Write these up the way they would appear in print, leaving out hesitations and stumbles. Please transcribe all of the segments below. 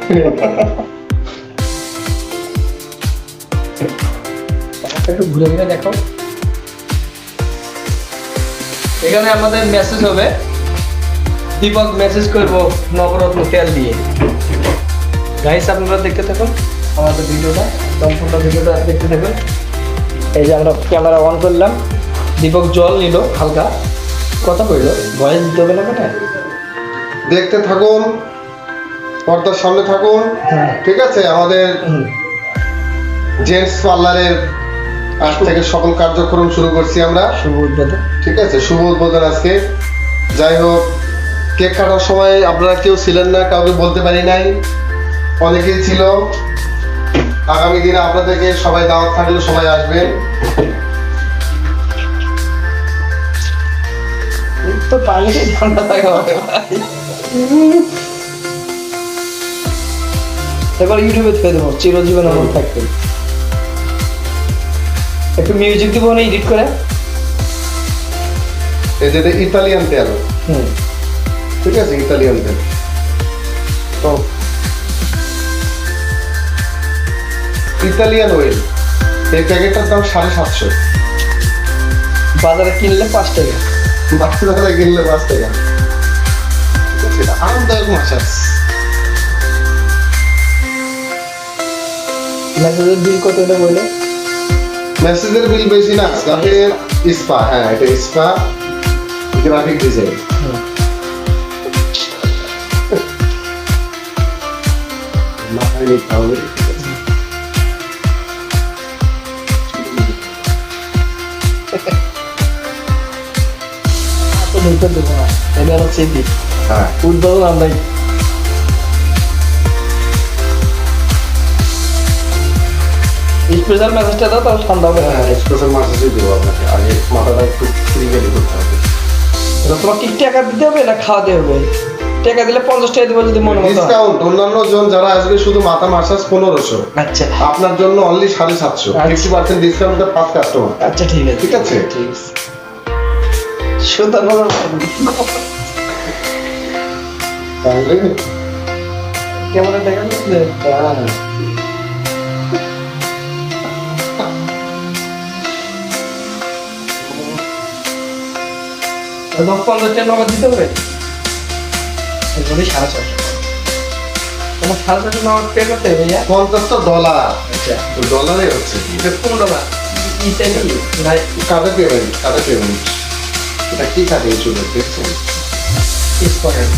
একটু ঘুরে ঘুরে দেখো। এখানে আমাদের মেসেজ হবে, দীপক মেসেজ করবো নবরত্ন তেল দিয়ে। গাইস আপনারা দেখতে থাকুন আমাদের ভিডিওটা, সম্পূর্ণ ভিডিওটা দেখতে থাকুন। এই যে আমরা ক্যামেরা অন করলাম, দীপক জল নিল হালকা, কথা কইলো, ভয়েস দিতে হবে না কেন? দেখতে থাকুন, পর্দার সামনে থাকুন। ঠিক আছে, আমাদের জেন্টস পার্লারের আজ থেকে সকল কার্যক্রম শুরু করছি আমরা। শুভ উদ্বোধন। ঠিক আছে, শুভ উদ্বোধন আজকে। যাই হোক, কেক কাটার সময় আপনারা কেউ ছিলেন না, কাউকে বলতে পারি নাই, অনেকেই ছিল। আগামী দিনে আপনাদেরকে সবাই দাওয়াত থাকলে সবাই আসবেন। তো পানি ঠান্ডা থাকা হবে ভাই। এবার ইউটিউবে ছেড়ে দেবো, চিরজীবন আমার থাকবে। একটু মিউজিক দিব না এডিট করে। এই যে ইতালিয়ান তেল, ঠিক আছে, ইতালিয়ান তেল। তো ইতালিয়ান অয়েল, এই প্যাকেটটার দাম 750। বাজারে কিনলে 5 টাকা, বাচ্চারা কিনলে 5 টাকা। সেটা আরামদায়ক মাসাজ। মেসেজের বিল কত এটা বলে? মেসেজের বিল বেশি না, গ্রাফিক স্পা। হ্যাঁ, এটা স্পা গ্রাফিক ডিজাইন। মাথায় নিতে হবে। তো নিতে দেবো না, এটা হচ্ছে দিক। হ্যাঁ, উদ্বোধন আমরাই। স্পেশাল মেসেজটা দাও, তাহলে ঠান্ডা হবে না। স্পেশাল মাসাজই দেবো আপনাকে। আগে মাথাটা একটু ফ্রি গেলে করতে হবে। তোমার কি টাকা দিতে হবে না খাওয়াতে হবে? টাকা দিলে 50 টাকা দেবো যদি মনে মতো। ডিসকাউন্ট, অন্যান্য জন যারা আসবে শুধু মাথা মাসাজ 1500, আচ্ছা আপনার জন্য অনলি 750। 50% ডিসকাউন্টে 5 কাস্টমার। আচ্ছা ঠিক আছে, ঠিক আছে? ঠিক আছে। সুতরাং তাহলে কেমন দেখা যাচ্ছে? দশ 15 টাকা নগদ দিতে হবে। এগুলি 450। তোমার 450 নগদ পে করতে হবে ভাইয়া। $50। আচ্ছা, ডলারে হচ্ছে। এটা কোন ডলার? ইতালি না কার্ডে পেমেন্ট, কার্ডে পেমেন্ট। এটা কি কার্ডে ইস্যু দেখছেন? স্পটেড?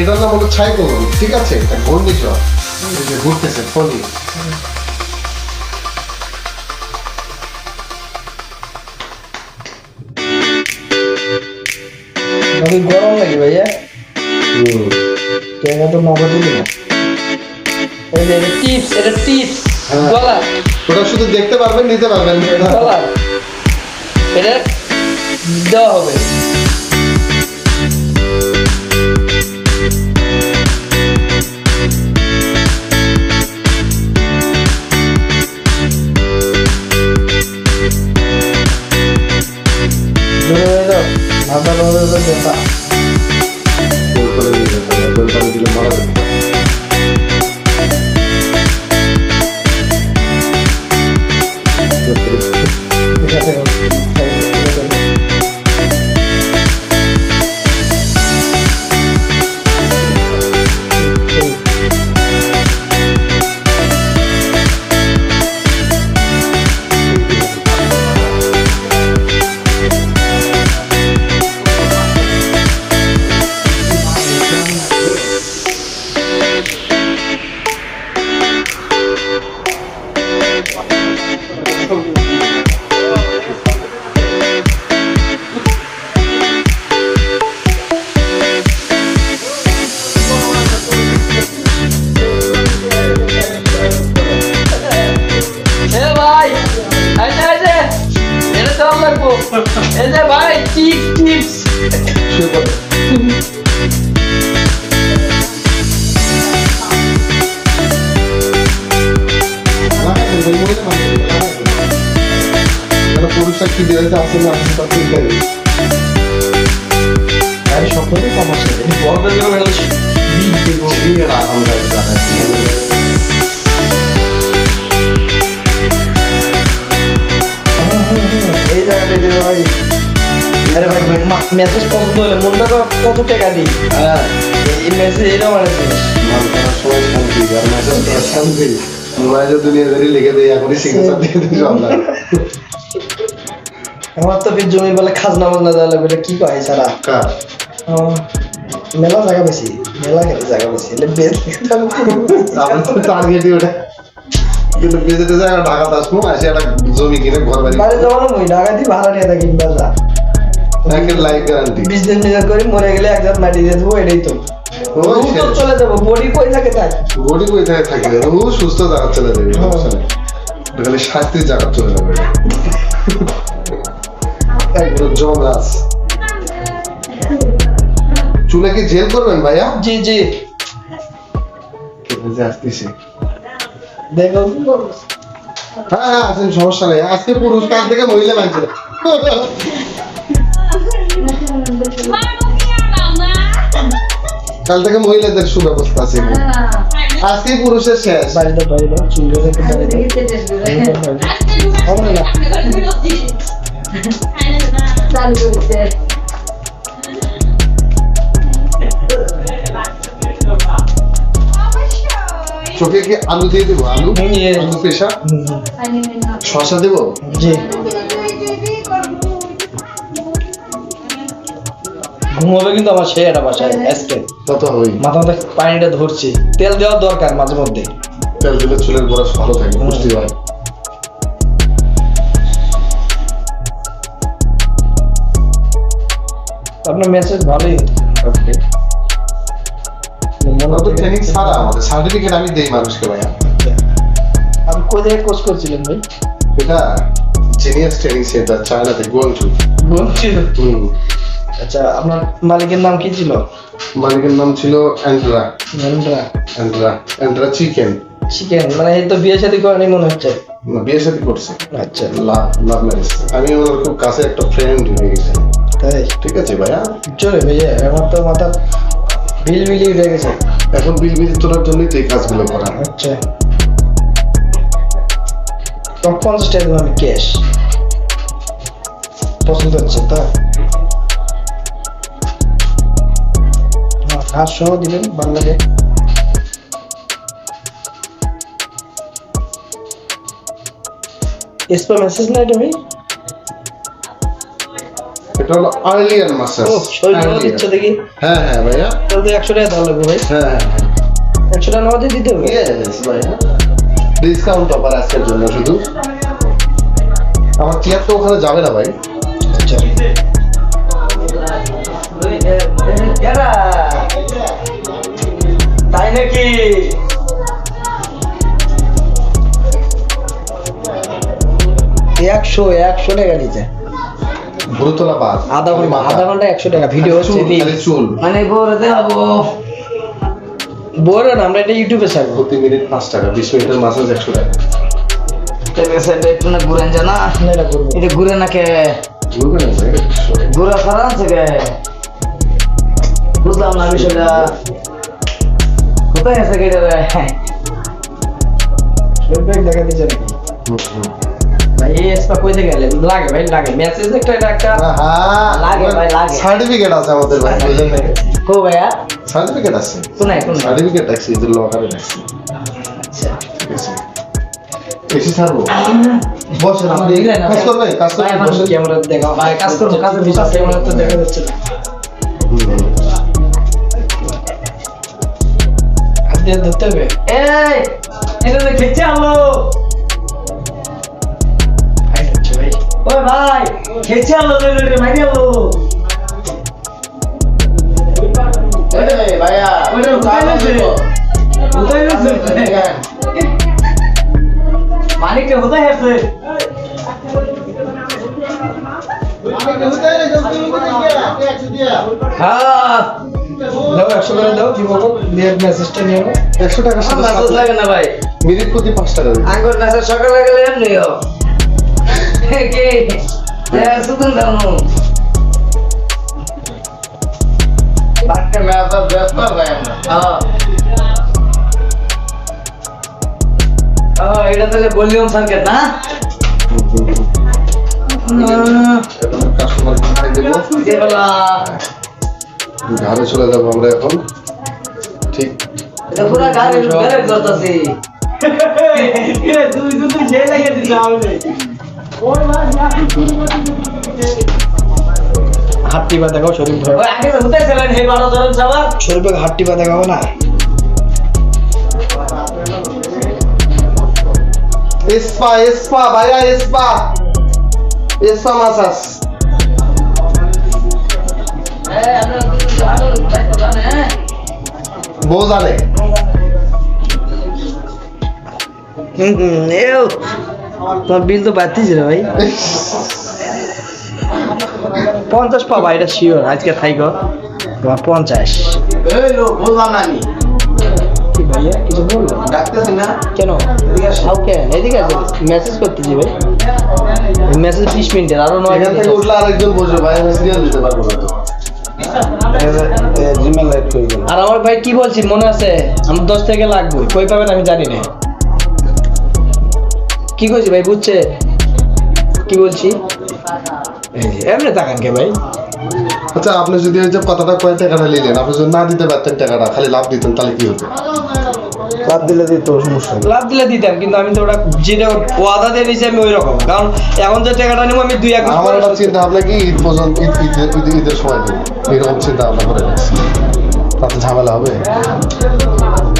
এটা না বলো ছাই করুন, ঠিক আছে? এটা ঘূর্ণিঝড়, এই যে ঘুরতেছে ফলি। গরম লাগে ভাইয়া। টাকা তো নগদ দিবি না। এই যে টিপস, এটা টিপস ডলার। ওটা শুধু দেখতে পারবেন, নিতে পারবেন না। ডলার এটা দেওয়া হবে। মারা যাবে। সমস্যা কি দিয়েছে আসলে আমি তো ঠিক জানি গাড়ি সকলেই সমস্যা বড় বেজে গেল বিট দেবো বিয়ের আমরা জানাচ্ছি এই জায়গাটা দেবো ভাই আরে ভাই মেসেজ পছন্দ হলে মনটা কত টাকা দিই হ্যাঁ এই মেসেজ এটা মানে জিনিস সময় শান্তি আর মেসেজ করা শান্তি মোবাইলে দুনিয়া ধরে লিখে দেয় এখনই সিগনেচার দিয়ে দিই আমরা আমার তো ফির জমি বলে খাজনা বাজনা দেওয়া লাগবে এটা কি কয় সারা কার মেলা জায়গা বেশি মেলা গেলে জায়গা বেশি এলে বেশ আমরা তো টার্গেটই ওটা কিন্তু বেজেতে যায় ঢাকাতে আসবো আসে একটা জমি কিনে ঘর বাড়ি বাড়ি যাবো না ওই ঢাকা দিয়ে ভাড়া নিয়ে থাকি বাজার ব্যাংকের লাইফ গ্যারান্টি বিজনেস নিজের করে মরে গেলে একজন মাটি দিয়ে দেবো এটাই তো রুহ তো চলে যাবো বডি কই থাকে তাই বডি কই থাকে থাকে ও সুস্থ জায়গা চলে যাবে সমস্যা নেই ওটা খালি শান্তির জায়গা চলে যাবে একদম জমরাজ চুলে কি জেল করবেন ভাইয়া জি জি যে আসতেছি দেখো হ্যাঁ হ্যাঁ আসেন সমস্যা নেই আজকে পুরুষ কাল থেকে মহিলা মানছে কাল থেকে মহিলাদের সুব্যবস্থা আছে আজকে পুরুষের শেষ বাড়ি দাও চুল দেখে বাড়ি দাও হবে না চালু করতে চোখে কি আলু দিয়ে দেবো আলু Yes. আলু পেশা শসা দেবো জি ঘুমাবে কিন্তু আমার সেই একটা বাসায় আজকে কত হই মাথা মাথা পানিটা ধরছি তেল দেওয়া দরকার মাঝে মধ্যে তেল দিলে চুলের গোড়া ভালো থাকে পুষ্টি হয় আপনার মেসেজ ভালোই আমরা তো ট্রেনিং ছাড়া আমাদের সার্টিফিকেট আমি দেই মানুষকে ভাইয়া আপনি কোথায় থেকে কোর্স করছিলেন ভাই এটা জিনিয়াস ট্রেনিং সেন্টার চায়নাতে গুয়াংজু বলছিল আচ্ছা আপনার মালিকের নাম কি ছিল মালিকের নাম ছিল অ্যান্ড্রা মহেন্দ্রা অ্যান্ড্রা চিকেন চিকেন মানে এই তো বিয়ে শাদী করেনি মনে হচ্ছে বিয়ে শাদী করছে আচ্ছা লাভ ম্যারেজ আমি ওনার খুব কাছে একটা ফ্রেন্ড হয়ে গেছি তাই ঠিক আছে ভাইয়া চলে ভাইয়া আমার তো মাথা বিলি উঠে গেছে এখন বিল তোলার জন্যই তো এই কাজগুলো করা আচ্ছা টপ 50 টাকা দেবো আমি ক্যাশ পছন্দ হচ্ছে তো ঘাস সহ দিবেন বাংলাদেশ স্পা মেসেজ না এটা ভাই এটা হলো আর্লিয়ান মাসাজ ও শরীর দিচ্ছে দেখি হ্যাঁ হ্যাঁ ভাইয়া তাহলে 100 টাকা দেওয়া লাগবে ভাই হ্যাঁ হ্যাঁ 100 টাকা নামাতে দিতে হবে ইয়েস ভাইয়া ডিসকাউন্ট অফার আজকের জন্য শুধু আমার চেয়ার তো ওখানে যাবে না ভাই আচ্ছা তাই নাকি একশো টাকা নিচে ভুরুতলা বাদ আধা ঘন্টা 100 টাকা ভিডিও হচ্ছে খালি চুল মানে বড়তে হবো বড় না আমরা এটা ইউটিউবে ছাড়বো প্রতি মিনিট 5 টাকা 20 মিনিটের মাসাজ 100 টাকা একটু না ঘুরেন জানা এটা করবো এটা ঘুরে নাকে বুঝবেন না ভাই ঘুরা খারাপ আছে কে বুঝলাম না বিষয়টা কোথায় আছে এটা রে শরীর দেখা দিচ্ছে নাকি ভাই এই স্পা কইতে গেলে লাগে ভাই লাগে মেসেজ একটা এটা একটা লাগে ভাই, লাগে। সার্টিফিকেট আছে আমাদের ভাই বুঝলেন না কো ভাইয়া সার্টিফিকেট আছে কোনায় সার্টিফিকেট আছে ইদুল লকারে আছে আচ্ছা ঠিক আছে এসে ছাড়বো বসেন আপনি দেখলেন না? কাজ করবেন কাজ ভাই, করবেন আমার বসেন ক্যামেরা দেখা ভাই কাজ করবো কাজ বিশ্বাস ক্যামেরা তো দেখা যাচ্ছে না হাত দিয়ে ধরতে হবে এই এটা তো খেতে আলো ভাই হচ্ছে ভাই ওই ভাই খেতে আলো রে মারি আলো এই ভাইয়া ওইটা কোথায় গেছে মালিকটা কোথায় আছে হ্যাঁ দাও 100 টাকা দাও দিব দিয়ে মেসেজটা নিয়ে নাও 100 টাকার সাথে মেসেজ লাগে না ভাই মিনিট প্রতি 5 টাকা দিন আঙ্গুর মেসেজ সকালে গেলে এমনিও কে সুতন দাও বাক্যে মেয়াদা ব্যস্ত ভাই আমরা এটা তাহলে ভলিউম সংকেত না কাস্টমার খাই দেবো ঘরে চলে যাবো আমরা এখন ঠিক এটা পুরো গাড়ি গাড়ি করতেছি তুই যে লাগিয়ে দিছ আমাকে হাট্টি বা দেখাও শরীফ ভাই ওই আগে উঠাইছিলেন হে 12 জন সবার শরীফ ভাই হাট্টি বা দেখাবো না এসপা ভাইয়া এসপা মাসাস বউ জানে তোমার বিল তো বাড়তিস রে ভাই 50 পাবা এটা শিওর আজকে থাইকো তোমার 50 এই লোক বললাম না আমি কি ভাইয়া কিছু বললো ডাকতেছি না কেন এদিকে আসাও কেন এদিকে আছে মেসেজ করতেছি ভাই মেসেজ 20 মিনিটের আরো 9 এখান থেকে উঠলে আরেকজন বসবে ভাই আমি সিরিয়াল দিতে পারবো না জিমেল রাইট করে দিন আর আমার ভাই কি বলছি মনে আছে আমার 10 থেকে লাগবে কই পাবেন আমি জানি না কি কইছি ভাই বুঝছে কি বলছি এই যে এমনি তাকান কে ভাই আচ্ছা আপনি যদি ওই যে কথাটা কয় টাকাটা নিলেন আপনি যদি না দিতে পারতেন টাকাটা খালি লাভ দিতেন তাহলে কি হতো লাভ দিলে দিত সমস্যা লাভ দিলে দিতাম কিন্তু আমি তো ওটা যেটা ওয়াদা দিয়ে দিয়েছি আমি ওই রকম কারণ এখন যে টাকাটা নিব আমি 2-1 মাস আমার একটা চিন্তা ভাবনা কি ঈদ পর্যন্ত ঈদের সময় দেবো এরকম চিন্তা ভাবনা করে রাখছি তাতে ঝামেলা হবে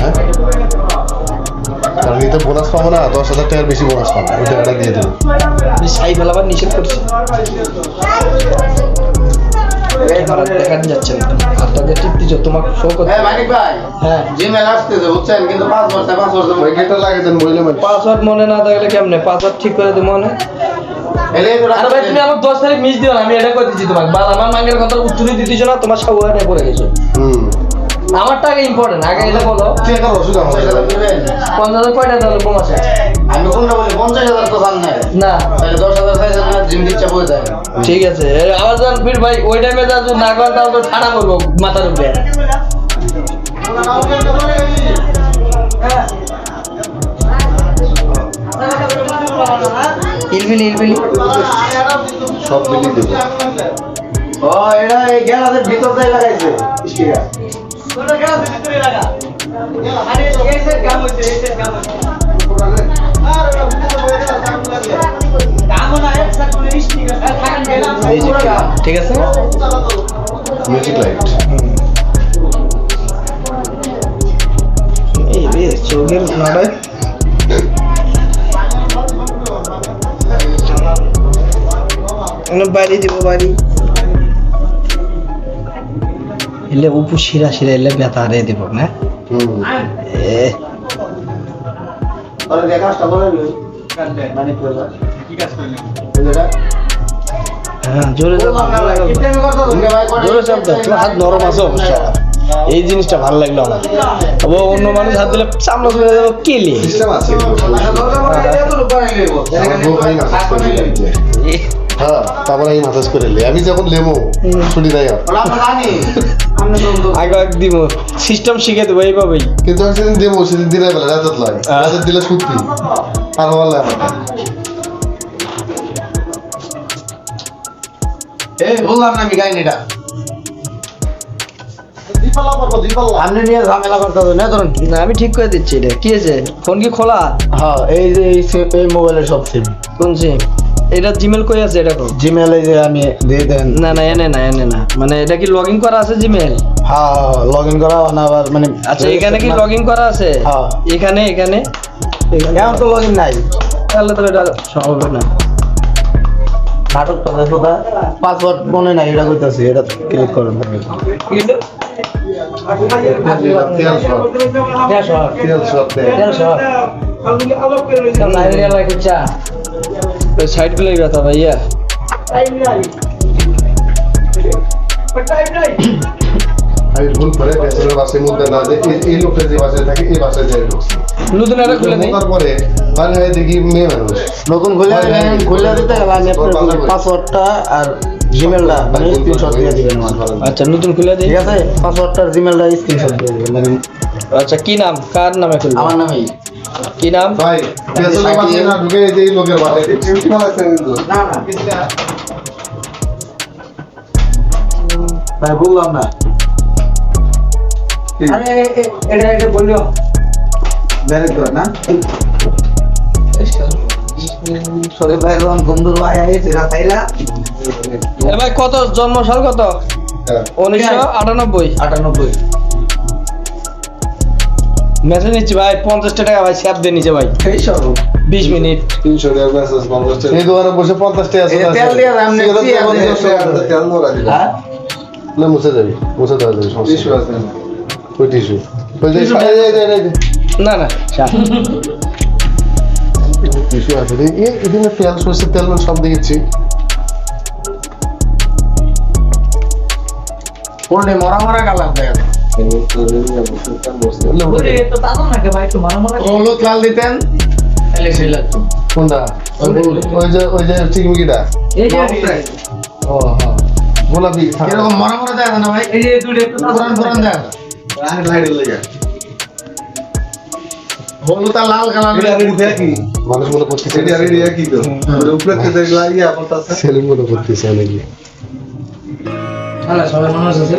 হ্যাঁ কারণ ঈদের বোনাস পাবো না 10,000 টাকার বেশি বোনাস পাবো ওই টাকাটা দিয়ে দেবো সাই ফেলাবার নিষেধ করছি দেখান যাচ্ছে না আপনাদের টিপটিছ তোমার শো করতে হ্যাঁ মানিক ভাই হ্যাঁ জিমেল আসতেছে বুঝছেন কিন্তু 5 বছর ওই গেটটা লাগিয়ে দেন মহিলা মানুষ পাসওয়ার্ড মনে না থাকলে কেমনে পাসওয়ার্ড ঠিক করে দিই মনে এলে তো আর ভাই তুমি আমার 10 তারিখ মিস দিও না আমি এটা কই দিচ্ছি তোমাকে বাল আমার মাঙ্গের কথা উত্তরই দিতেছ না তোমার সব ওয়ানে পড়ে গেছো আমার টাকা ইম্পর্টেন্ট আগে এটা বলো টাকার ওষুধ আমার কাছে দিবেন 50,000 কয়টা দিলে বোমাসে আমি কোনটা বলি 50,000 তো জান নাই না তাহলে 10,000 চাইছেন না জিম দিচ্ছা বই যায় ঠিক আছে আবার জান ফির ভাই ওই টাইমে যা না কর তাও তো ঠাড়া করবো মাথার উপরে ইলবিলি সব মিলিয়ে দেবো ও এটা এই গ্যালাসের ভিতর দিয়ে লাগাইছে স্টিকার কোনটা গেল ভিতরে লাগা আরে এসে কাম হচ্ছে কাম না একসাথে করে স্টিকার থাকেন গেলাম ঠিক আছে মিউজিক লাইট এই রে চোখের নাড়ায় বাড়ি দিব বাড়ি এলে উপু শিরা এলে ব্যথা রে দিব না এ আরে দেখাসটা বলে মানে কি কাজ করলেন এটা হ্যাঁ জোরে চাপ কিতনে করতে তুমি ভাই জোরে চাপ দাও তোমার হাত নরম আছে অবশ্য এই জিনিসটা ভালো লাগলো আমার ও অন্য মানুষ হাত দিলে চামড়া চলে যাবে কেলে সিস্টেম আছে হ্যাঁ তারপরে এই মাসাজ করে লে আমি যখন লেমো ছুটি দেয় আগে দিব সিস্টেম শিখে দেবো এইভাবেই কিন্তু আমি সেদিন দেবো সেদিন দিনের বেলা রাজত লাগে রাজত দিলে সত্যি আর ভালো লাগে আমার এই বললাম না আমি কাহিনীটা আপনি নিয়ে ঝামেলা করতে হবে না ধরুন না আমি ঠিক করে দিচ্ছি এটা কি আছে ফোন কি খোলা হ্যাঁ এই যে এই মোবাইলের সব সিম কোন সিম এটা জিমেল কই আছে এটা কো জিমেলে যে আমি দিয়ে দেন না না এনে না মানে এটা কি লগইন করা আছে জিমেল হ্যাঁ লগ ইন করা না আবার মানে আচ্ছা এখানে কি লগইন করা আছে হ্যাঁ। এখানে এখন তো লগ ইন নাই তাহলে তো এটা হবে না নাটক কথা পাসওয়ার্ড মনে নাই এটা কইতাছি এটা ক্লিক করেন তেল সব সাইড গুলো ব্যথা ভাইয়া আমি ভুল করে ব্যাচেলর বাসের মধ্যে না যে এই লোকটা যে বাসায় থাকে এই বাসায় যাই ঢুকছি নতুন একটা খুলে দিই তারপরে বাইরে হয়ে দেখি মেয়ে মানুষ নতুন খুলে দিতে গেলে আমি আপনার পাসওয়ার্ডটা আর জিমেলটা মানে স্ক্রিনশট দিয়ে দিবেন আমার। আচ্ছা নতুন খুলে দিই ঠিক আছে, পাসওয়ার্ডটা জিমেলটা স্ক্রিনশট দিয়ে দিবেন মানে আচ্ছা কি নাম কার নামে খুলবো আমার নামেই। কি নাম ভাই ব্যাচেলর বাসে না ঢুকে এই যে এই লোকের বাসায় টিউশন আছে কিন্তু না ভাই বললাম না। আরে এটা বললো ডাইরেক্ট করে না সরে ভাই রন বন্ধুর ভাই আইছে রাতাইরা এ ভাই কত জন্ম সাল কত 1998 98 মেসেজ নিচ্ছি ভাই 50 টাকা ভাই স্যাপ দিয়ে নিচে ভাই এই সব 20 মিনিট 300 টাকা মেসেজ 50 টাকা এই দোকানে বসে 50 টাকা আছে এই তেল দিয়ে আপনি তেল নোরা দিলা হ্যাঁ না মুছে যাবে মুছে দেওয়া যাবে টিস্যু আছে কই টিস্যু কই যে না না চা টিস্যু আছে এই এদিকে তেল সরষের তেল সব দেখেছি পড়লে মরা মরা কালার দেয় ওরে তো তাতো না কে ভাই একটু মারা মারা হলুদ লাল দিতেন তাহলে সেই লাগতো। কোনটা ওই যে চিকমিকিটা এই যে ও হ্যাঁ গোলাপি এরকম মরা মরা দেয় না ভাই, এই যে দুটো একটু পুরান পুরান দেয় হলুদ আর লাল কালার মানুষ মনে করতেছে ছেলে মনে করতেছে নাকি আলা সবাই মানুষ আছে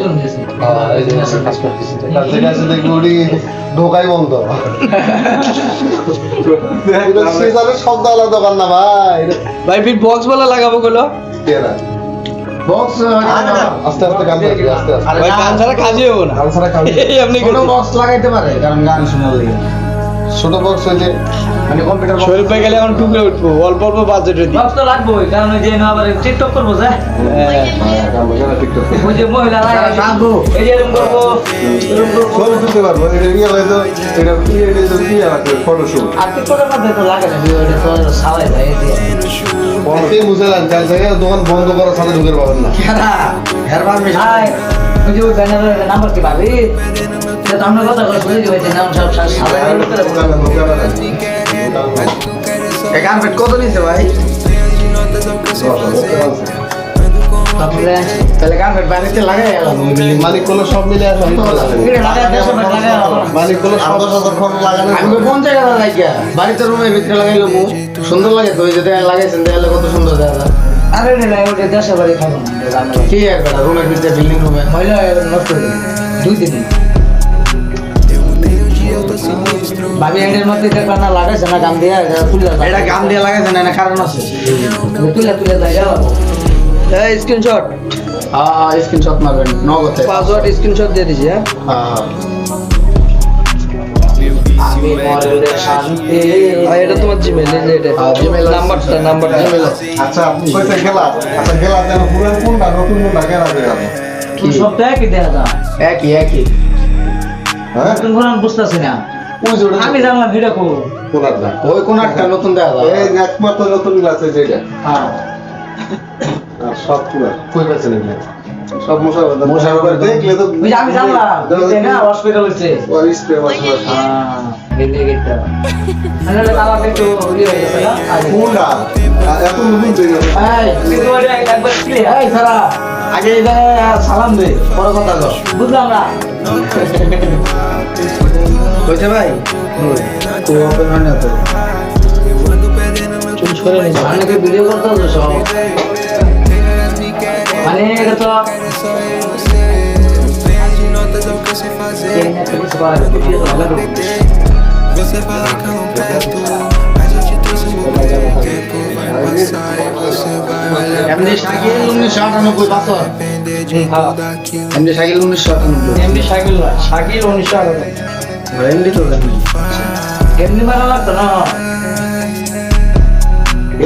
না দিয়েছে ঢোকাই বন্ধ শব্দ আলাদা দোকান না ভাই ভাই ফির বক্স বলা লাগাবো গুলো বক্স আস্তে আস্তে কাম করবি আস্তে আস্তে ভাই গান ছাড়া কাজই হবো না গান ছাড়া কাম এই আপনি ছোট বক্স লাগাইতে পারে কারণ গান শোনার লাগে ছোট বক্স হয়েছে মানে কম্পিউটার শরীর পেয়ে গেলে এখন টুকরে উঠবো অল্প অল্প বাজেট দিই বক্স তো লাগবেই কারণ ওই যে না আবার টিকটক করবো যায় ওই যে মহিলারা রাখবো এই যে এরকম করবো ছবি তুলতে পারবো এটা নিয়ে হয়তো এটা ফটোশুট আর টিকটকের মধ্যে তো লাগে না ওইটা তো সালাই যায় এই দিয়ে অনেকেই বুঝলেন যার জায়গায় দোকান বন্ধ করার সাথে ঢুকে পাবেন না কেনা হেরবার মিশ হাই ওই যে ওই ব্যানারের নাম্বার কি পাবি এটা তো আমরা কথা বলছি ওই যে নাম সব সালাই করে এই কার্পেট কত নিছে ভাই? তারপরে তাহলে কার্পেট বাড়িতে লাগাই গেলাম মালিক কোনো সব মিলে আসলে এটা লাগা দেশ লাগা মালিক কোনো সব খরচ লাগানো আমি তো কোন জায়গায় লাগিয়া বাড়িতে রুমের ভিতরে লাগাইলো মু সুন্দর লাগে তো ওই যে দেয়াল লাগাইছেন দেয়ালে কত সুন্দর দেখা যায়। আরে না ওটা দেশে বাড়ি থাকো না কি আর বেটা রুমের ভিতরে বিল্ডিং রুমে মহিলা নষ্ট হয়ে যাবে 2 দিন ভাবি এর মধ্যে দেখবা না লাগাইছে না গাম দিয়া তুলে এটা গাম দিয়ে লাগাইছে না কারণ আছে তুলে দেয় যাও এই স্ক্রিনশট হ্যাঁ স্ক্রিনশট মারবেন নগদে পাসওয়ার্ড স্ক্রিনশট দিয়ে দিছি হ্যাঁ হ্যাঁ আমি মরলে শান্তি আর এটা তোমার জিমেল এই যে এটা Gmail নাম্বারটা জিমেল আচ্ছা আপনি কইতে গেলা আচ্ছা গেলা যেন পুরান কোনটা নতুন কোনটা কেনা যায় কি সব কি দেয়া যায় একই একই হ্যাঁ নতুন কোন বুঝতাছি না ওই যে ওটা আমি জানলাম ভিডিও করব কোনটা ওই কোন একটা নতুন দেখা যায় এই একমাত্র নতুন আছে যেটা হ্যাঁ আর সব পুরা কই পাচ্ছেন এগুলো সব মশা করে দেখলে তো ওই যে আমি জানলাম যে না হসপিটাল হইছে ওই স্প্রে মারছে হ্যাঁ গেলে গেটা আরে আমার একটু ইয়ে হয়ে গেছে না আগে কোনটা এত নতুন দেখো এই কিন্তু ওটা একবার ক্লিয়ার এই সারা আগে এটা সালাম দে পরে কথা কর বুঝলাম না কইছে ভাই তো ওপেন হয় না তো চুল সরে নিছি অনেকে ভিডিও করতে হতো সব মানে এটা তো Você fala que eu não perto, mas eu te trouxe um pouco de tempo. Vai passar e você vai olhar এমনি শাকিল 1998 বছর depender de tudo aquilo. এমনি শাকিল 1998 এমডি শাকিল না শাকিল 1998 এমনি তো জানি এমনি ভালো লাগতো না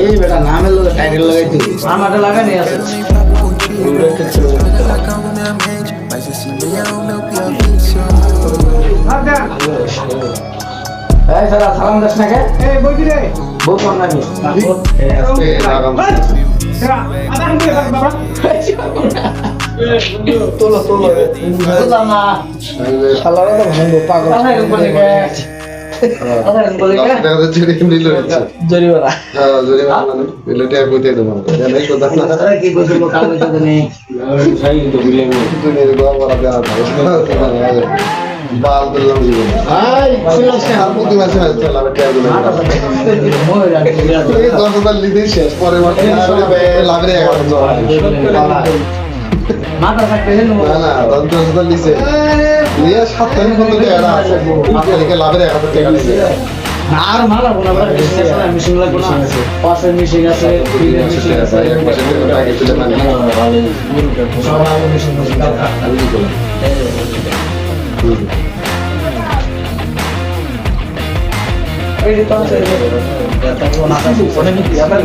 এই বেটা নামের লোক টাইটেল লাগাইতে আমাকে লাগানি আছে Acalma minha mente, mas esse nem é o meu pior vício. এই সারা সালাম দাস না কে এই বইকি রে বহুত মন নাকি এই লাগাম তোলো তোলো বুঝলাম না শালারা তো ভাঙবো পাগল কথা এরকম বলে কে কথা এরকম বলে কে দেখা যাচ্ছে এটা এমনি লড়ছে জরিমানা হ্যাঁ জরিমানা মানে মিলটা কইতে দেবো জানাই কথা না আরে কি বলবো কাল বলতে নেই দুনিয়ার গোয়া বলা দেওয়া থাকে বাল দিলাম জীবন ভাই আর প্রতি মাসে মাসে লাভে টাকা দিলাম মই রাখি এই 10,000 লিখে শেষ পরে মাসে লাভের 11,000 মাথা থাকতে হেন না না 10,000 লিখে নিয়ে 7 টাকা বন্ধ দিয়ে এরা আছে আপনি লিখে লাভের 1,000 টাকা লিখে আর মালা কোনা বড় মেশিন লাগবে না পাশের মেশিন আছে বিলের মেশিন আছে এক মাসে টাকা তুলে মানে সব আগে মেশিন আমি কি বললাম এই যে তো আছে তারপর না আছে ফোনে নি দিয়া পারি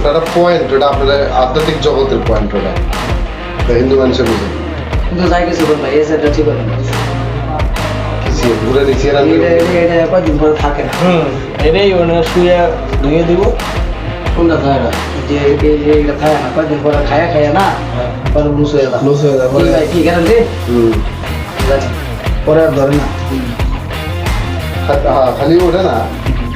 ওটা পয়েন্ট ওটা আপনাদের আধ্যাত্মিক জগতের পয়েন্ট ওটা হিন্দু মানুষের বুঝে কিন্তু যাই কিছু বল ভাই এই সেটটা ঠিক হবে না কিছু ঘুরে নিচে এটা কয়দিন পরে থাকে না এটাই ওনা শুয়ে ধুয়ে দিব কোনটা খায় না যে এটা খায় না কয়দিন পরে খায় না পরে লুজ হয়ে যাবে লুজ হয়ে যাবে। কি ভাই কি গ্যারান্টি পরে আর ধরে না খালি ওটা না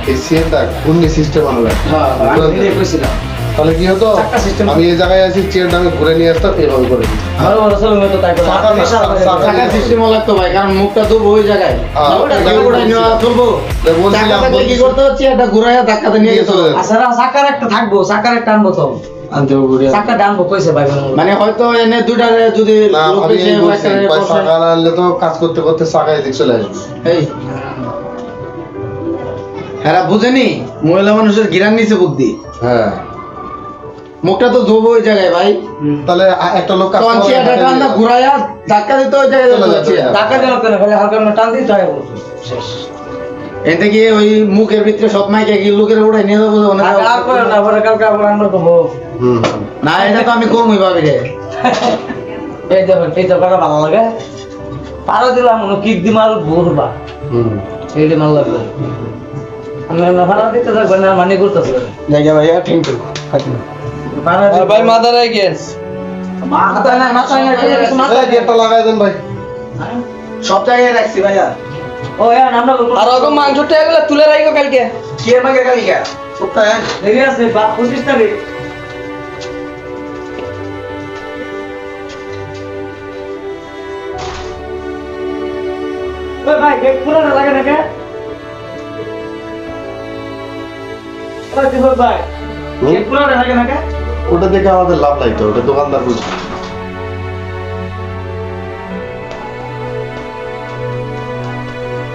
এই সিএনটা ঘূর্ণি সিস্টেম আনবে হ্যাঁ আমি এটা কইছিলাম তাহলে কি হতো চাকা system। আমি এই জায়গায় আছি চেয়ারটা আমি ঘুরে নিয়ে আসতাম এইভাবে করে দিতাম। আমার বড় ছেলে মেয়ে তো তাই করে চাকা না, চাকা টাকা সিস্টেম লাগতো ভাই কারণ মুখটা তো ওই জায়গায় হ্যাঁ, টাকা উড়াই নেওয়া চলবো তাই বলছিলাম, টাকা থাকলে কি করতে হচ্ছে একটা ঘুরাইয়া ধাক্কাতে নিয়ে যেতে হবে আচ্ছা চাকার একটা থাকবো চাকার একটা আনবো তো আনতে ঘুরে চাকা আনবো কইছে ভাই মানে হয়তো এনে দুইটা যদি না লোক আমি এসে এই বলছি, একসাথে ভাই বসে- চাকা না আনলে তো কাজ করতে করতে চাকা এদিক চলে আসবে এই হ্যাঁ বুঝেনি মহিলা মানুষের গিরান নিচে বুদ্ধি হ্যাঁ মুখটা তো ধোবো ওই জায়গায় ভাই তাহলে একটা লোক কাজ তখন করে, চেয়ারটা হাতে টান্দা নিয়ে- ঘুরাইয়া ধাক্কা দিতে ওই জায়গায় চলে যেতে যাবে, চেয়ার। টাকা দেওয়ার কেন খালি হালকা করে টান দিতে হয় শেষ এতে গিয়ে ওই মুখের ভিতরে সব মাইকে গিয়ে লোকের উড়াই নিয়ে যাবো ওখানে আর আর করে না পরে কালকে আবার আনবো তো বউ। হুম। না এটা তো আমি কমই ভাবি রে এই দেখুন এই দরকারটা ভালো লাগে পারো দিলাম মনে কিক দি মাল ঘুরবা হুম। এইটা মাল লাগবে আমি ভাড়া দিতে থাকবো না মানে ঘুরতেছে জায়গা ভাইয়া থ্যাংক ইউ ভাই মাদার আই গেস মাথা না মাথা এই গেটটা লাগাই দেন ভাই সব জায়গায় রাখছি ভাইয়া ও হ্যাঁ আমরা আর ওরকম মাংসটা এগুলো তুলে রাখো কালকে কি এর মাকে কালিকা সপ্তাহে দেখে আছে 25 তারিখ ওই ভাই গেট পুরো না লাগে নাকি ওই দিবর ভাই গেট পুরো না লাগে নাকি ওটা দেখে আমাদের লাভ লাগতো ওটা দোকানদার বুঝবে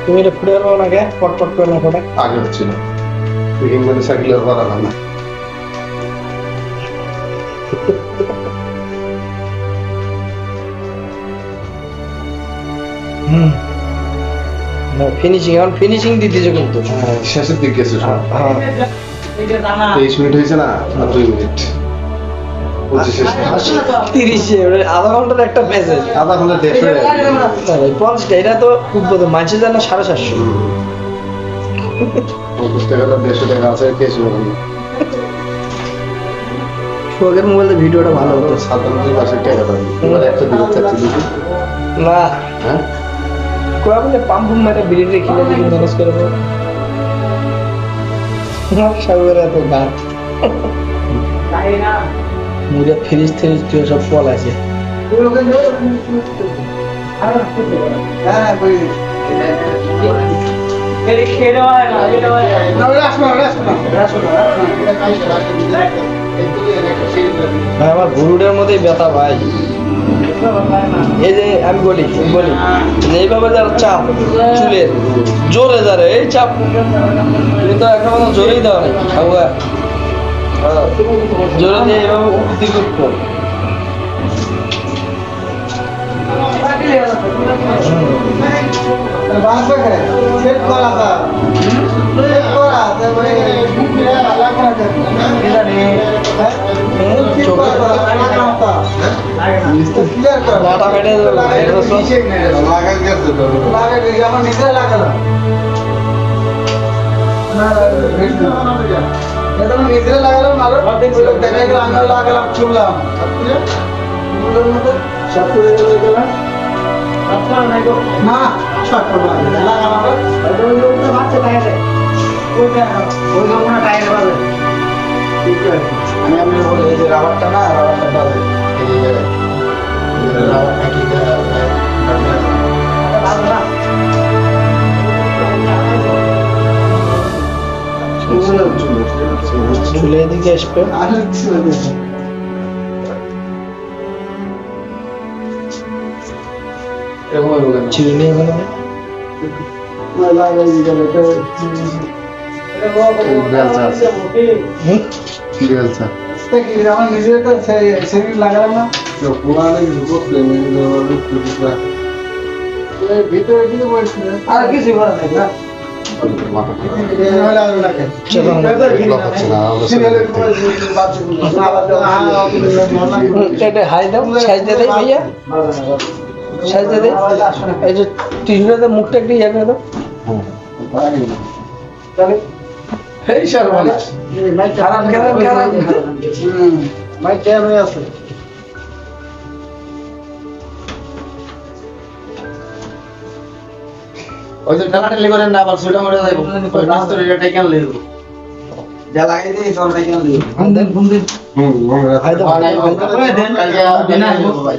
তুমি এটা ফুটে পারবো না কে পটপট করে না ফোটা আগে হচ্ছিল ইংল্যান্ডে সাইকেলের করা না ফিনিশিং এখন ফিনিশিং দিতেছো কিন্তু শেষের দিক গেছে সব। হ্যাঁ এটা জানা 23 মিনিট হয়েছে না আর 2 মিনিট 30 আধা ঘন্টার একটা মেসেজ আধা ঘন্টা 150 50টা এটা তো উদ্বোধন মানছে জানা 750 50 টাকা 150 টাকা আছে কেস সোহাগের মোবাইলে ভিডিওটা ভালো হতো সাধারণ মাসের টাকা পাবি এবার একটা দিকে চাচ্ছি দেখি না হ্যাঁ কোয়া বলে পাম্প মারে বিড়ি খিলে দিকে ম্যানেজ করে দেবো সাগর এত গান তাই না মুজে ফ্রিজ ফ্রিজ তুই সব ফল আছে হ্যাঁ কই এই খেয়ে হয় না এটা হয় না আসো ভাই আমার ভুরুডের মধ্যেই ব্যথা ভাই এই যে আমি বলি যে এইভাবে যার চাপ চুলের জোরে যারে এই চাপ তুমি তো একটা কথা জোরেই দাও নাই খাওয়া জোরে দিয়ে এইভাবে উঠতে উঠবো মাথা ফেটে লাগাই গেছে তো আমার নিজে লাগালাম এটা আমি নিজে লাগালাম আরো দেখা গেল আমি লাগালাম শুনলাম সব করে গেল না সব করবো লাগালাম আমি আপনি বলি এই যে রাবারটা না রাবারটা বাজে এই যে রাবার নাকি চুলে এদিকে আসবে চিনি নিয়ে গেল আমার নিজের সেভিং লাগালাম না ভিতরে কিছু বলছিল আর কিছু করা নাই না এটা হাই দাও সাইজে দেয় ভাইয়া সাইজে দেয় এই যে টিস্যুটাতে মুখটা একটু ইয়ে করে দাও এই সর্বনাশ খারাপ খারাপ খারাপ ভাই কেমন আছে ওই যে টানাটালি করেন না আবার ছুটা মরে যাইব ওই রাস্তার এটা কেন লইব যা লাগাই দিই সব কেন লইব ঘুম দিন হুম ভাই তো ভাই দেন কালকে দিন আসবো ভাই